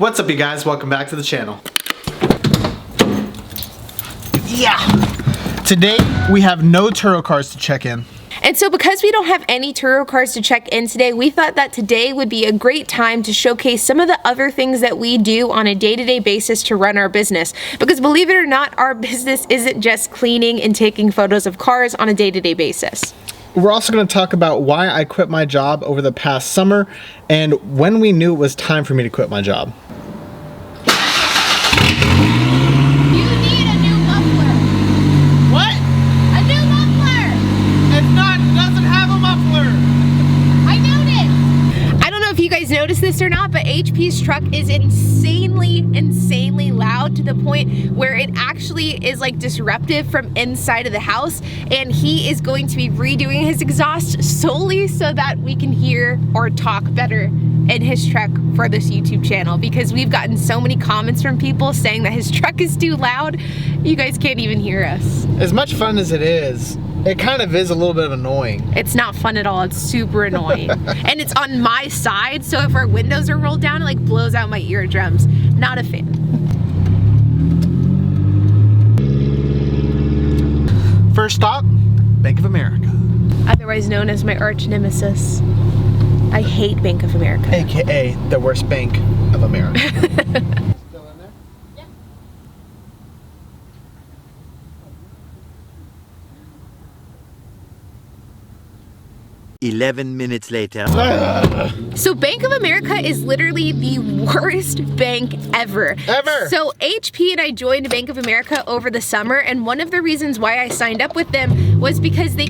What's up, you guys? Welcome back to the channel. Yeah! Today, we have no Turo cars to check in. And so because we don't have any Turo cars to check in today, we thought that today would be a great time to showcase some of the other things that we do on a day-to-day basis to run our business. Because believe it or not, our business isn't just cleaning and taking photos of cars on a day-to-day basis. We're also going to talk about why I quit my job over the past summer and when we knew it was time for me to quit my job. You need a new muffler. What? A new muffler. Doesn't have a muffler. I noticed. I don't know if you guys noticed this or not, but HP's truck is insanely loud to the point where it actually is like disruptive from inside of the house, and he is going to be redoing his exhaust solely so that we can hear or talk better in his truck for this YouTube channel, because we've gotten so many comments from people saying that his truck is too loud. You guys can't even hear us. As much fun as it is, it kind of is a little bit annoying. It's not fun at all. It's super annoying. And it's on my side, so if our windows are rolled down, it like blows out my eardrums. Not a fan. First stop, Bank of America. Otherwise known as my arch nemesis. I hate Bank of America. AKA the worst bank of America. Still in there? Yeah. 11 minutes later. So Bank of America is literally the worst bank ever. So HP and I joined Bank of America over the summer, and one of the reasons why I signed up with them was because you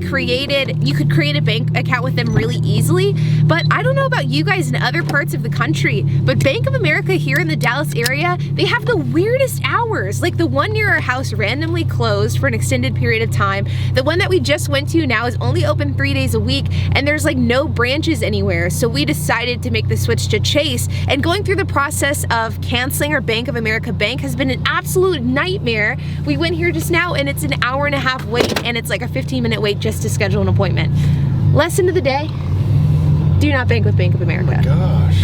could create a bank account with them really easily. But I don't know about you guys in other parts of the country, but Bank of America here in the Dallas area, they have the weirdest hours. Like the one near our house randomly closed for an extended period of time. The one that we just went to now is only open 3 days a week, and there's like no branches anywhere. So we decided to make the switch to Chase, and going through the process of canceling our Bank of America bank has been an absolute nightmare. We went here just now and it's an hour-and-a-half wait, and it's like a 15-minute wait just to schedule an appointment. Lesson of the day: do not bank with Bank of America. Oh my gosh.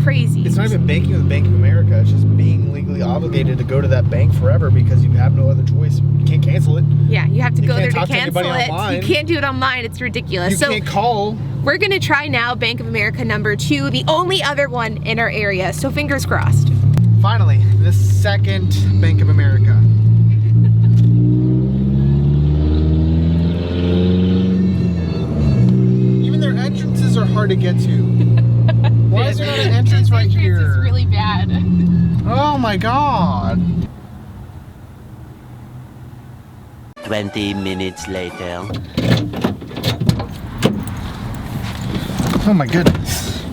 Crazy. It's not even banking with Bank of America, it's just being legally obligated to go to that bank forever because you have no other choice. You can't cancel it. Yeah, you have to go there to cancel it. Online. You can't do it online. It's ridiculous. You can't call. We're gonna try now Bank of America number 2, the only other one in our area. So fingers crossed. Finally, the second Bank of America. Even their entrances are hard to get to. Why is there not an entrance right here? This is really bad. Oh my god. 20 minutes later. Oh my goodness.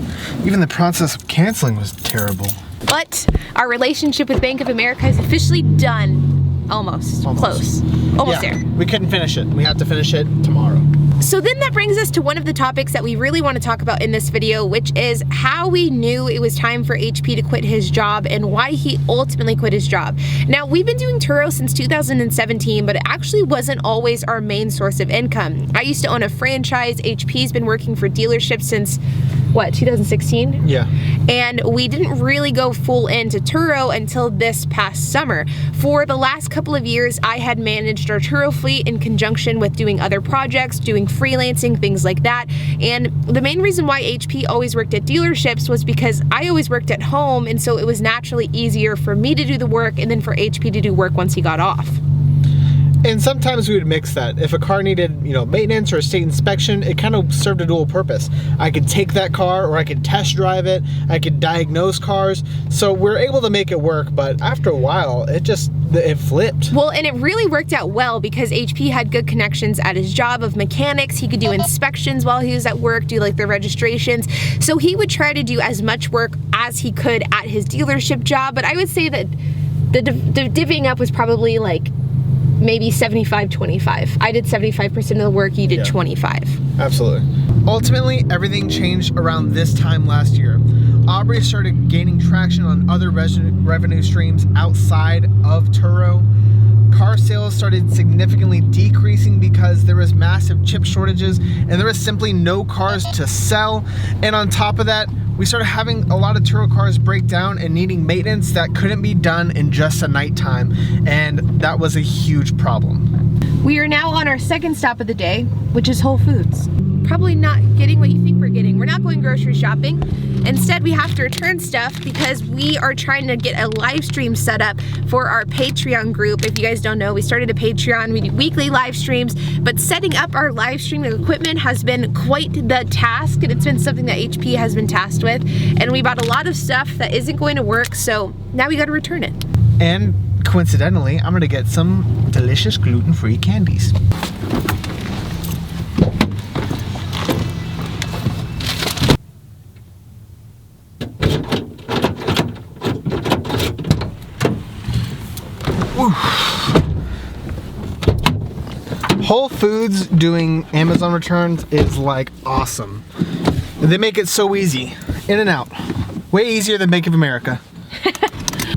Even the process of canceling was terrible. But our relationship with Bank of America is officially done. Almost. Close. Almost there. We couldn't finish it. We have to finish it tomorrow. So then that brings us to one of the topics that we really want to talk about in this video, which is how we knew it was time for HP to quit his job and why he ultimately quit his job. Now, we've been doing Turo since 2017, but it actually wasn't always our main source of income. I used to own a franchise. HP's been working for dealerships since, what, 2016? Yeah. And we didn't really go full into Turo until this past summer. For the last couple of years, I had managed our Turo fleet in conjunction with doing other projects, doing freelancing, things like that. And the main reason why HP always worked at dealerships was because I always worked at home, and so it was naturally easier for me to do the work and then for HP to do work once he got off. And sometimes we would mix that. If a car needed, maintenance or a state inspection, it kind of served a dual purpose. I could take that car, or I could test drive it, I could diagnose cars. So we're able to make it work, but after a while, it flipped. Well, and it really worked out well because HP had good connections at his job of mechanics. He could do inspections while he was at work, do like the registrations. So he would try to do as much work as he could at his dealership job. But I would say that the divvying up was probably like maybe 75-25. I did 75% of the work, you did 25. Absolutely. Ultimately, everything changed around this time last year. Aubrey started gaining traction on other revenue streams outside of Turo. car sales started significantly decreasing because there was massive chip shortages and there was simply no cars to sell. And on top of that, we started having a lot of Turo cars break down and needing maintenance that couldn't be done in just a nighttime, and that was a huge problem. We are now on our second stop of the day, which is Whole Foods. Probably not getting what you think we're getting. We're not going grocery shopping. Instead, we have to return stuff because we are trying to get a live stream set up for our Patreon group. If you guys don't know, we started a Patreon. We do weekly live streams, but setting up our live streaming equipment has been quite the task, and it's been something that HP has been tasked with. And we bought a lot of stuff that isn't going to work, so now we got to return it. And coincidentally, I'm gonna get some delicious gluten-free candies. Whole Foods doing Amazon returns is like awesome. They make it so easy. In and out. Way easier than Bank of America.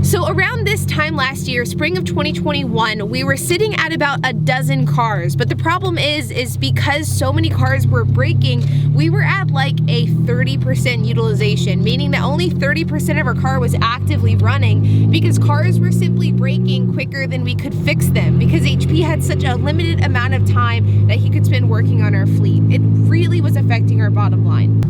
So around this time last year, spring of 2021, we were sitting at about a dozen cars. But the problem is because so many cars were breaking, we were at like a 30% utilization, meaning that only 30% of our car was actively running because cars were simply breaking quicker than we could fix them because HP had such a limited amount of time that he could spend working on our fleet. It really was affecting our bottom line.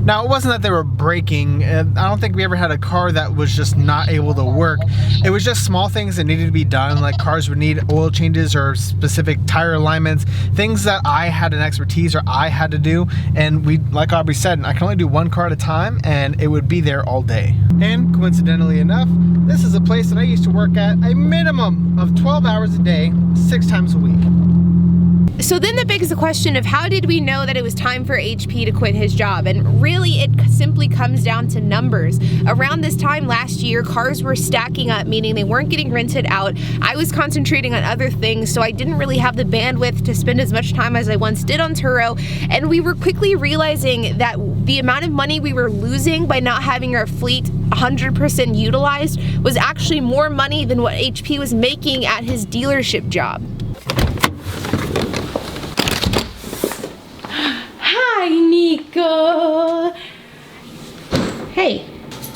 Now, it wasn't that they were breaking. I don't think we ever had a car that was just not able to work. It was just small things that needed to be done, like cars would need oil changes or specific tire alignments, things that I had an expertise or I had to do. And we, like Aubrey said, I can only do one car at a time and it would be there all day. And coincidentally enough, this is a place that I used to work at a minimum of 12 hours a day, 6 times a week. So then that begs the question of how did we know that it was time for HP to quit his job? And really it simply comes down to numbers. Around this time last year, cars were stacking up, meaning they weren't getting rented out. I was concentrating on other things, so I didn't really have the bandwidth to spend as much time as I once did on Turo. And we were quickly realizing that the amount of money we were losing by not having our fleet 100% utilized was actually more money than what HP was making at his dealership job. Hi, Nico. Hey.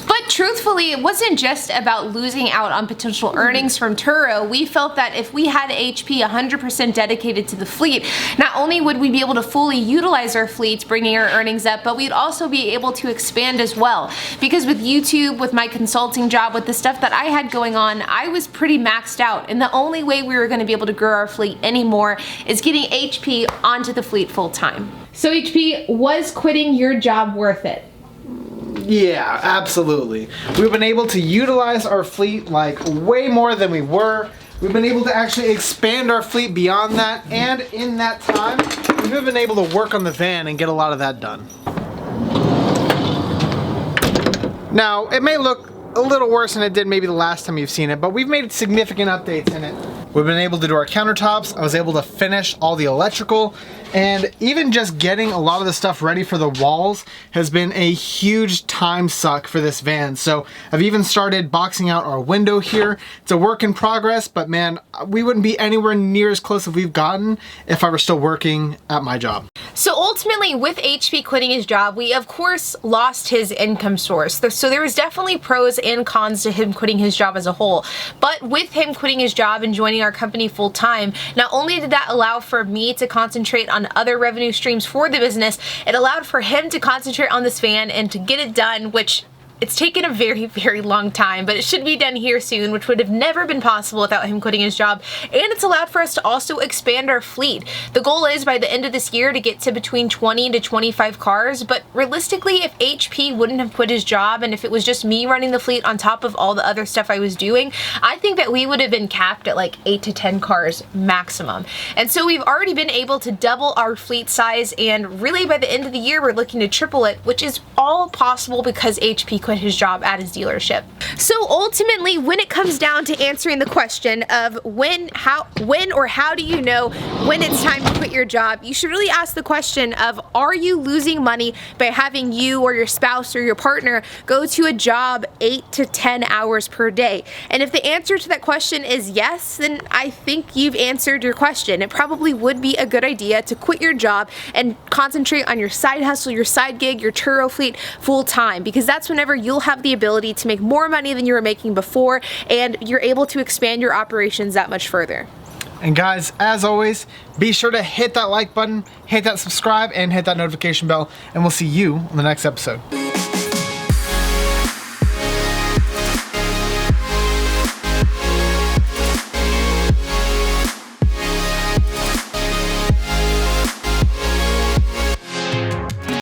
But truthfully, it wasn't just about losing out on potential earnings from Turo. We felt that if we had HP 100% dedicated to the fleet, not only would we be able to fully utilize our fleets, bringing our earnings up, but we'd also be able to expand as well. Because with YouTube, with my consulting job, with the stuff that I had going on, I was pretty maxed out. And the only way we were going to be able to grow our fleet anymore is getting HP onto the fleet full time. So HP, was quitting your job worth it? Yeah, absolutely. We've been able to utilize our fleet like way more than we were. We've been able to actually expand our fleet beyond that, and in that time, we've been able to work on the van and get a lot of that done. Now, it may look a little worse than it did maybe the last time you've seen it, but we've made significant updates in it. We've been able to do our countertops. I was able to finish all the electrical, and even just getting a lot of the stuff ready for the walls has been a huge time suck for this van. So I've even started boxing out our window here. It's a work in progress, but man, we wouldn't be anywhere near as close as we've gotten if I were still working at my job. So ultimately, with HP quitting his job, we of course lost his income source. So there was definitely pros and cons to him quitting his job as a whole. But with him quitting his job and joining our company full time, not only did that allow for me to concentrate on other revenue streams for the business, it allowed for him to concentrate on this van and to get it done, which it's taken a very, very long time, but it should be done here soon, which would have never been possible without him quitting his job. And it's allowed for us to also expand our fleet. The goal is by the end of this year to get to between 20 to 25 cars, but realistically, if HP wouldn't have quit his job and if it was just me running the fleet on top of all the other stuff I was doing, I think that we would have been capped at like 8 to 10 cars maximum. And so we've already been able to double our fleet size, and really by the end of the year, we're looking to triple it, which is all possible because HP quit his job at his dealership. So ultimately, when it comes down to answering the question of when or how do you know when it's time to quit your job, you should really ask the question of, are you losing money by having you or your spouse or your partner go to a job 8 to 10 hours per day? And if the answer to that question is yes, then I think you've answered your question. It probably would be a good idea to quit your job and concentrate on your side hustle, your side gig, your Turo fleet full time, because that's whenever you'll have the ability to make more money than you were making before, and you're able to expand your operations that much further. And guys, as always, be sure to hit that like button, hit that subscribe, and hit that notification bell, and we'll see you on the next episode.